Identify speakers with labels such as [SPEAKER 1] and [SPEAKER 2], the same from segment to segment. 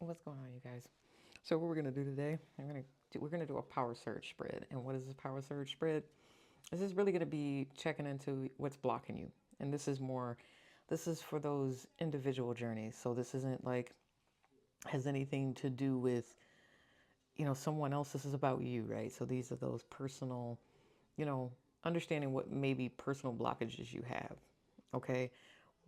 [SPEAKER 1] What's going on, you guys? So what we're gonna do today, we're gonna do a power surge spread. And what is this power surge spread? This is really gonna be checking into what's blocking you. And this is for those individual journeys. So this isn't like has anything to do with someone else. This is about you, right? So these are those personal, you know, understanding what maybe personal blockages you have. Okay,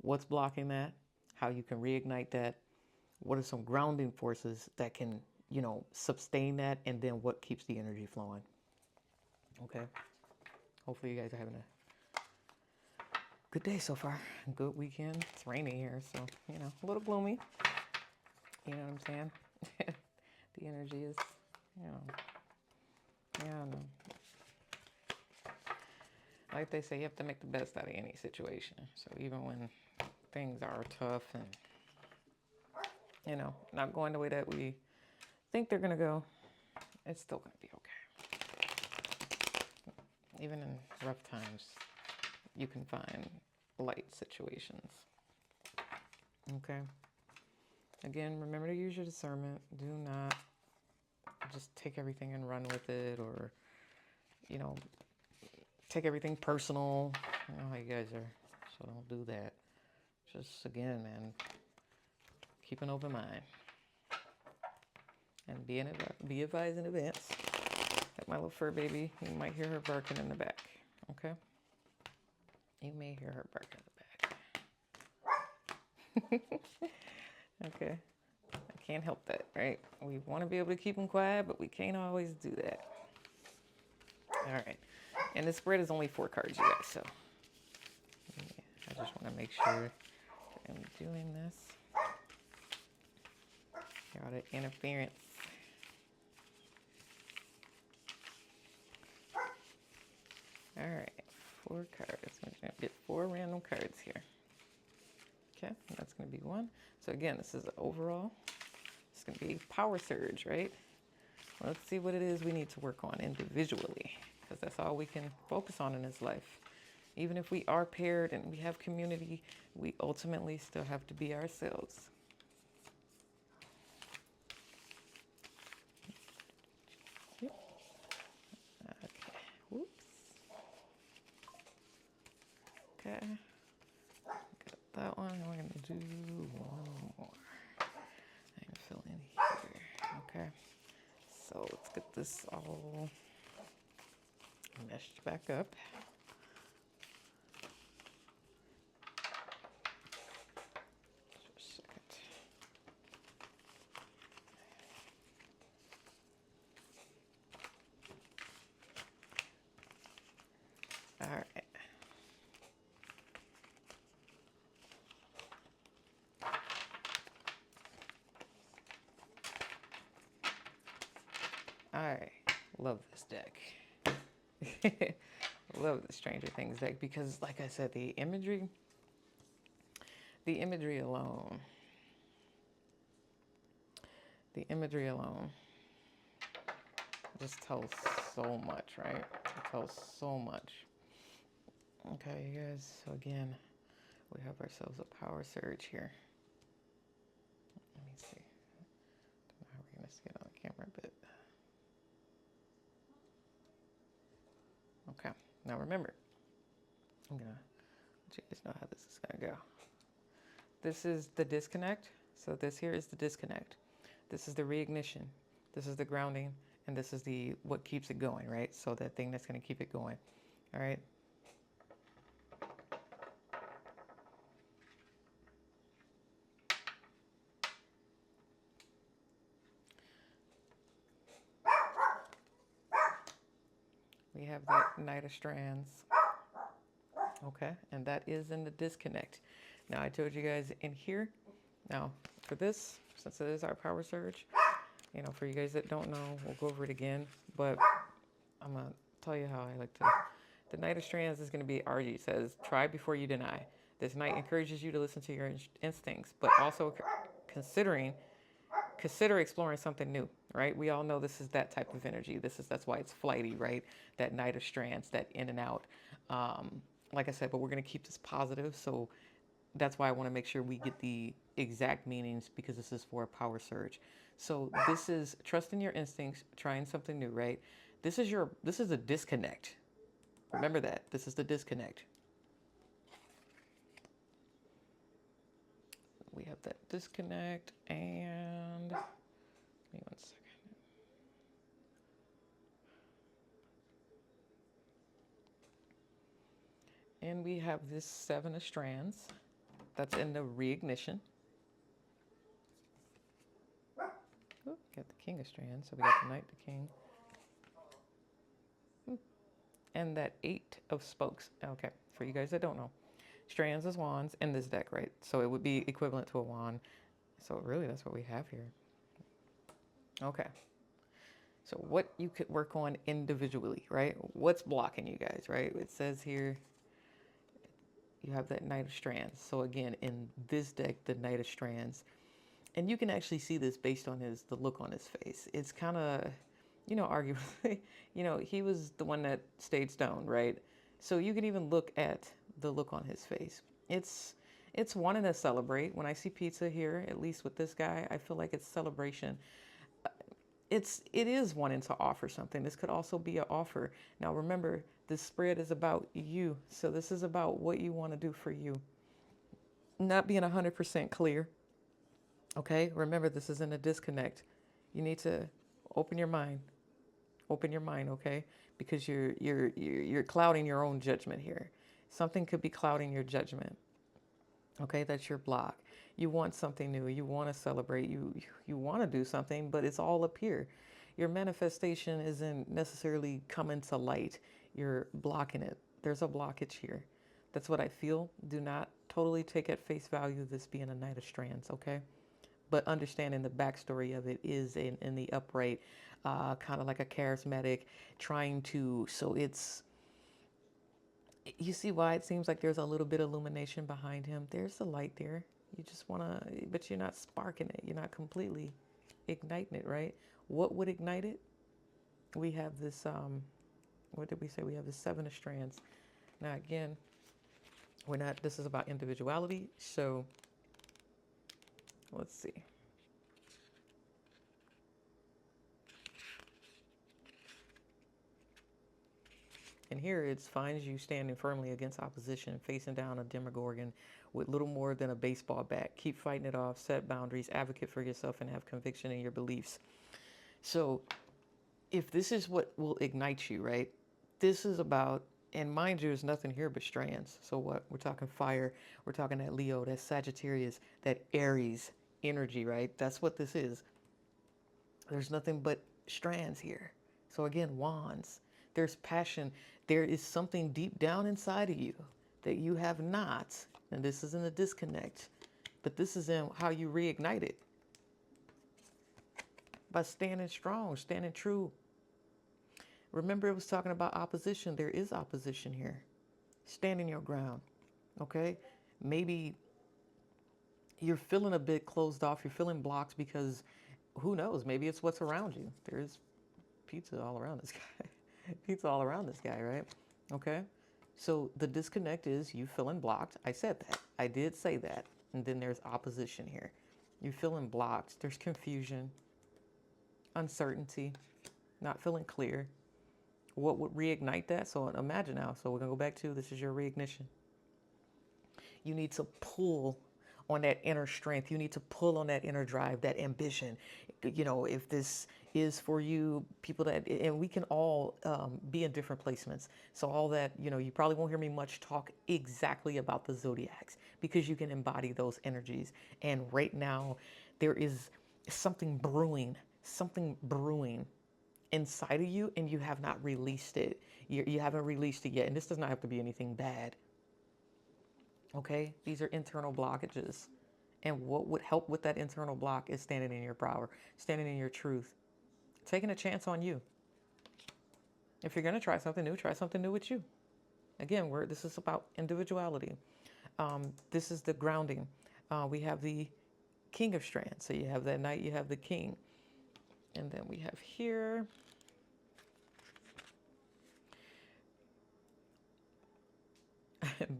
[SPEAKER 1] what's blocking that? How you can reignite that? What are some grounding forces that can, sustain that? And then what keeps the energy flowing? Okay. Hopefully you guys are having a good day so far. Good weekend. It's raining here, so, a little gloomy. You know what I'm saying? The energy is, you know, yeah, I know. Like they say, you have to make the best out of any situation. So even when things are tough and, not going the way that we think they're going to go, it's still going to be okay. Even in rough times, you can find light situations. Okay. Again, remember to use your discernment. Do not just take everything and run with it, or, take everything personal. I know how you guys are, so don't do that. Just, again, man, keep an open mind. And be advised in advance that my little fur baby, you might hear her barking in the back. Okay? You may hear her barking in the back. Okay? I can't help that, right? We want to be able to keep them quiet, but we can't always do that. All right. And the spread is only 4 cards, you guys, so yeah, I just want to make sure that I'm doing this. Got it. Interference. All right. 4 cards. I'm going to get 4 random cards here. Okay, that's going to be 1. So again, this is overall. It's going to be power surge, right? Let's see what it is we need to work on individually, because that's all we can focus on in this life. Even if we are paired and we have community, we ultimately still have to be ourselves. Okay. Whoops. Okay. Got that one. We're going to do one more. I'm filling here. Okay. So let's get this all meshed back up. Just a second. All right. I love this deck. Love the Stranger Things deck because, like I said, the imagery alone, just tells so much, right? It tells so much. Okay, you guys, so again, we have ourselves a power surge here. Let me see. Don't know how we're going to see it on the camera, but... Okay, now remember, I'm going to let you guys know how this is going to go. This is the disconnect. So this here is the disconnect. This is the reignition. This is the grounding. And this is the what keeps it going, right? So that thing that's going to keep it going. All right. We have that Knight of Strands. Okay. And that is in the disconnect. Now, I told you guys in here. Now, for this, since it is our power surge, for you guys that don't know, we'll go over it again. But I'm going to tell you how I like to. The Knight of Strands is going to be RG. It says, try before you deny. This knight encourages you to listen to your instincts, but also consider exploring something new, right? We all know this is that type of energy. That's why it's flighty, right? That Knight of Strands, that in and out. Like I said, but we're going to keep this positive. So that's why I want to make sure we get the exact meanings because this is for a power surge. So this is trusting your instincts, trying something new, right? This is a disconnect. Remember that. This is the disconnect. We have that disconnect, and give me 1 second. And we have this 7 of strands. That's in the reignition. Ooh, got the king of strands. So we got the knight, the king. And that 8 of spokes. Okay, for you guys that don't know. Strands is wands in this deck, right? So it would be equivalent to a wand. So really, that's what we have here. Okay. So what you could work on individually, right? What's blocking you guys, right? It says here you have that Knight of Strands. So again, in this deck, the Knight of Strands, and you can actually see this based on the look on his face. It's kind of, arguably, he was the one that stayed stoned, right? So you can even look at the look on his face. It's wanting to celebrate. When I see pizza here, at least with this guy, I feel like it's celebration. It is wanting to offer something. This could also be an offer. Now remember, this spread is about you. So this is about what you want to do for you. Not being 100% clear. Okay? Remember, this is in a disconnect. You need to open your mind. Open your mind, okay? Because you're clouding your own judgment here. Something could be clouding your judgment. Okay, that's your block. You want something new. You want to celebrate. You want to do something, but it's all up here. Your manifestation isn't necessarily coming to light. You're blocking it. There's a blockage here. That's what I feel. Do not totally take at face value this being a Knight of Strands, okay? But understanding the backstory of it is in the upright, kind of like a charismatic, trying to, so it's, you see why it seems like there's a little bit of illumination behind him. There's the light there. You just want to, but you're not sparking it. You're not completely igniting it, right? What would ignite it? We have this, what did we say? We have the 7 of strands. Now, again, this is about individuality. So let's see. And here it finds you standing firmly against opposition, facing down a demogorgon with little more than a baseball bat. Keep fighting it off, set boundaries, advocate for yourself, and have conviction in your beliefs. So if this is what will ignite you, right? This is about, and mind you, there's nothing here but strands. So what? We're talking fire. We're talking that Leo, that Sagittarius, that Aries energy, right? That's what this is. There's nothing but strands here. So again, wands. There's passion. There is something deep down inside of you that you have not. And this isn't a disconnect, but this is in how you reignite it. By standing strong, standing true. Remember, it was talking about opposition. There is opposition here. Standing your ground. Okay? Maybe you're feeling a bit closed off. You're feeling blocked because who knows? Maybe it's what's around you. There's pizza all around this guy. Pizza all around this guy, right? Okay? So the disconnect is you feeling blocked. I said that. I did say that. And then there's opposition here. You're feeling blocked. There's confusion, uncertainty, not feeling clear. What would reignite that? So imagine now. So we're going to go back to this is your reignition. You need to pull on that inner strength. You need to pull on that inner drive, that ambition. If this is for you, people that, and we can all be in different placements. So all that, you probably won't hear me much talk exactly about the zodiacs because you can embody those energies. And right now, there is something brewing inside of you, and you have not released it. You haven't released it yet. And this does not have to be anything bad. Okay, these are internal blockages. And what would help with that internal block is standing in your power, standing in your truth, taking a chance on you. If you're going to try something new with you. Again, this is about individuality. This is the grounding. We have the King of Strands. So you have that Knight, you have the King. And then we have here.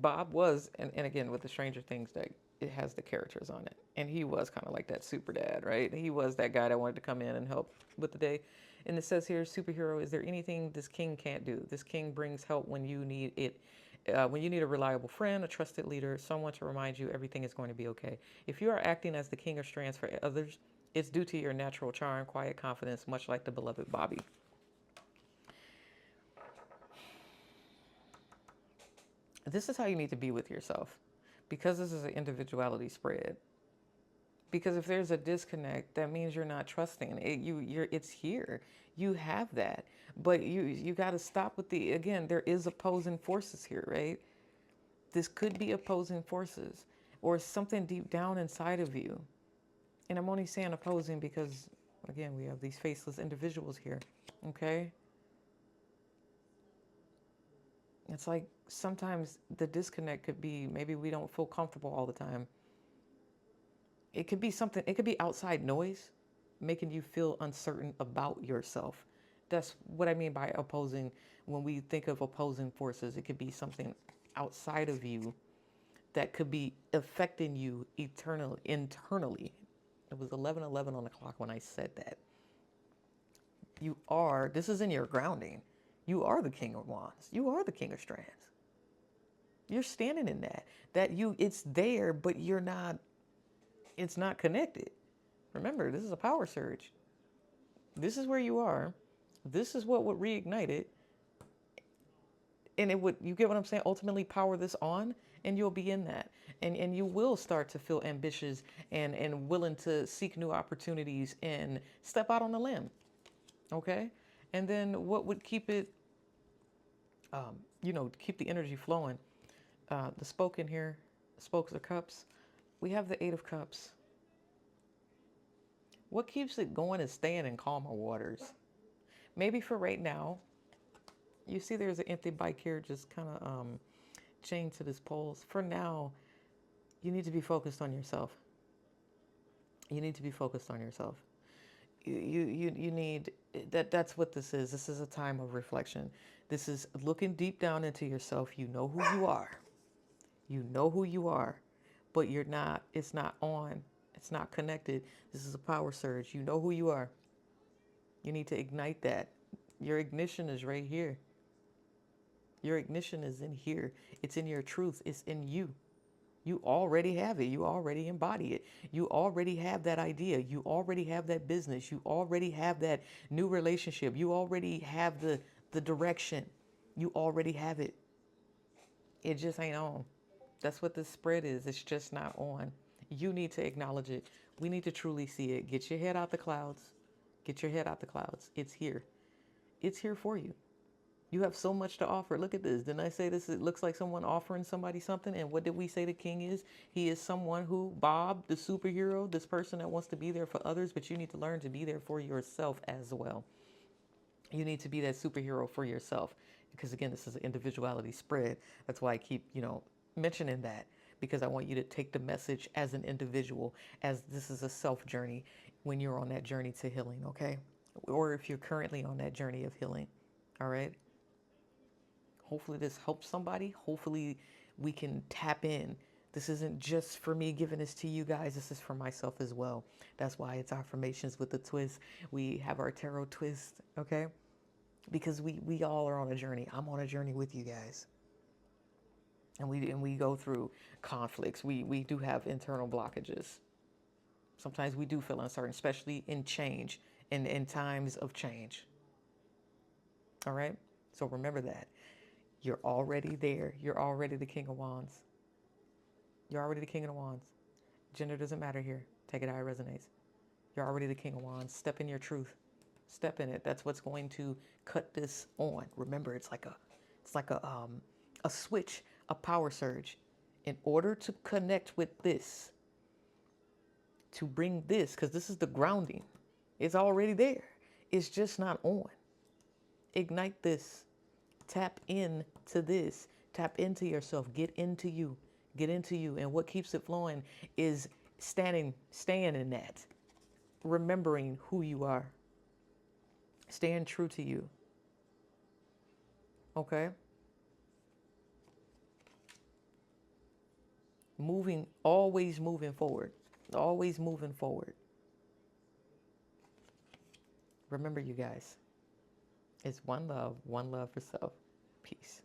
[SPEAKER 1] Bob was, and again, with the Stranger Things deck, it has the characters on it. And he was kind of like that super dad, right? He was that guy that wanted to come in and help with the day. And it says here, superhero, is there anything this king can't do? This king brings help when you need it. When you need a reliable friend, a trusted leader, someone to remind you everything is going to be okay. If you are acting as the king of strands for others, it's due to your natural charm, quiet confidence, much like the beloved Bobby. This is how you need to be with yourself. Because this is an individuality spread, because if there's a disconnect, that means you're not trusting it. It's here. You have that, but you got to stop with the, again, there is opposing forces here, right? This could be opposing forces or something deep down inside of you. And I'm only saying opposing because, again, we have these faceless individuals here. Okay. It's like sometimes the disconnect could be maybe we don't feel comfortable all the time. It could be something, it could be outside noise making you feel uncertain about yourself. That's what I mean by opposing. When we think of opposing forces, it could be something outside of you that could be affecting you internally. It was 11:11 on the clock when I said that. This is in your grounding. You are the king of wands. You are the king of strands. You're standing in that. It's there, but it's not connected. Remember, this is a power surge. This is where you are. This is what would reignite it. And you get what I'm saying? Ultimately power this on and you'll be in that. And you will start to feel ambitious and willing to seek new opportunities and step out on a limb. Okay? And then what would keep it, keep the energy flowing? The spoke in here, spokes of cups. We have the 8 of cups. What keeps it going is staying in calmer waters. Maybe for right now, you see there's an empty bike here just kind of chained to this pole. For now, you need to be focused on yourself. You need to be focused on yourself. You need that's what this is. This is a time of reflection. This is looking deep down into yourself. You know who you are. You know who you are, but it's not on. It's not connected. This is a power surge. You know who you are. You need to ignite that. Your ignition is right here. Your ignition is in here. It's in your truth. It's in you. You already have it. You already embody it. You already have that idea. You already have that business. You already have that new relationship. You already have the direction. You already have it. It just ain't on. That's what this spread is. It's just not on. You need to acknowledge it. We need to truly see it. Get your head out the clouds. Get your head out the clouds. It's here. It's here for you. You have so much to offer. Look at this. Didn't I say this? It looks like someone offering somebody something. And what did we say the king is? He is someone who, Bob, the superhero, this person that wants to be there for others, but you need to learn to be there for yourself as well. You need to be that superhero for yourself. Because again, this is an individuality spread. That's why I keep, mentioning that. Because I want you to take the message as an individual, as this is a self journey when you're on that journey to healing, okay? Or if you're currently on that journey of healing, all right? Hopefully this helps somebody. Hopefully we can tap in. This isn't just for me giving this to you guys. This is for myself as well. That's why it's affirmations with the twist. We have our tarot twist, okay? Because we all are on a journey. I'm on a journey with you guys. And we go through conflicts. We do have internal blockages. Sometimes we do feel uncertain, especially in change, in times of change. All right? So remember that. You're already there. You're already the King of Wands. You're already the King of Wands. Gender doesn't matter here. Take it how it resonates. You're already the King of Wands. Step in your truth. Step in it. That's what's going to cut this on. Remember, it's like a switch, a power surge. In order to connect with this, to bring this, because this is the grounding. It's already there. It's just not on. Ignite this. Tap into this. Tap into yourself. Get into you. Get into you. And what keeps it flowing is staying in that. Remembering who you are. Staying true to you. Okay? moving, always moving forward, always moving forward. Remember, you guys, it's one love for self. Peace.